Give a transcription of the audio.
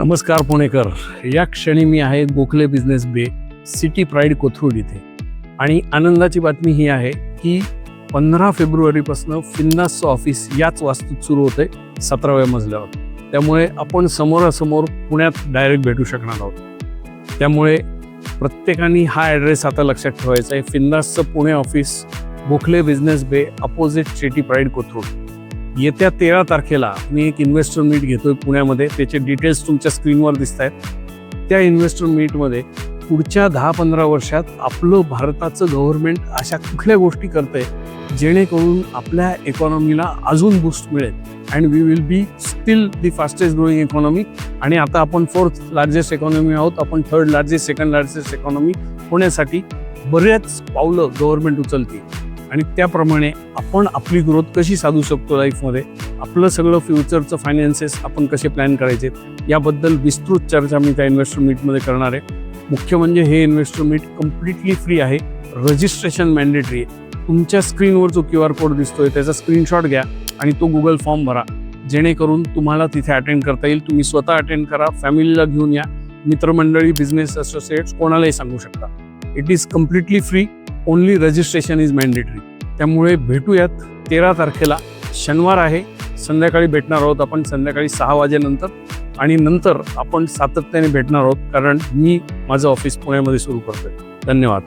नमस्कार पुणेकर. या क्षणी मी आहे गोखले बिझनेस बे सिटी प्राईड कोथरूड इथे आणि आनंदाची बातमी ही आहे की 15 फेब्रुवारीपासून फिन्नासचं ऑफिस याच वास्तूत सुरू होते 17व्या मजल्यावर. त्यामुळे आपण समोरासमोर पुण्यात डायरेक्ट भेटू शकणार आहोत. त्यामुळे प्रत्येकाने हा ॲड्रेस आता लक्षात ठेवायचा आहे. फिन्नासचं पुणे ऑफिस गोखले बिझनेस बे अपोजिट सिटी प्राईड कोथरूड. येत्या 13 तारखेला मी एक इन्व्हेस्टर मीट घेतोय पुण्यामध्ये. त्याचे डिटेल्स तुमच्या स्क्रीनवर दिसत आहेत. त्या इन्व्हेस्टर मीटमध्ये पुढच्या 10-15 वर्षात आपलं भारताचं गव्हर्नमेंट अशा कुठल्या गोष्टी करतंय जेणेकरून आपल्या इकॉनॉमीला अजून बूस्ट मिळेल and we will be still the fastest growing economy. आणि आता आपण 4th लार्जेस्ट इकॉनॉमी आहोत. आपण 3rd largest 2nd largest economy होण्यासाठी बऱ्याच पावलं गव्हर्नमेंट उचलते आणि त्याप्रमाणे आपण आपली ग्रोथ कशी साधू शकतो लाईफमध्ये, आपलं सगळं फ्युचरचं फायनान्सेस आपण कसे प्लॅन करायचे याबद्दल विस्तृत चर्चा मी त्या इन्व्हेस्टर मीटमध्ये करणार आहे. मुख्य म्हणजे हे इन्व्हेस्टर मीट कम्प्लिटली फ्री आहे. रजिस्ट्रेशन मॅन्डेटरी आहे. तुमच्या स्क्रीनवर जो QR कोड दिसतोय त्याचा स्क्रीनशॉट घ्या आणि तो गुगल फॉर्म भरा जेणेकरून तुम्हाला तिथे अटेंड करता येईल. तुम्ही स्वतः अटेंड करा, फॅमिलीला घेऊन या, मित्रमंडळी, बिझनेस असोसिएट्स कोणालाही सांगू शकता. It is completely free. Only registration is mandatory. त्यामुळे भेटूयात 13 तारखेला. शनिवार आहे. संध्याकाळी भेटणार आहोत आपण, संध्याकाळी 6 वाजेनंतर. आणि नंतर आपण सातत्याने भेटणार आहोत कारण मी माझं ऑफिस पुण्यामध्ये सुरू करतोय. धन्यवाद.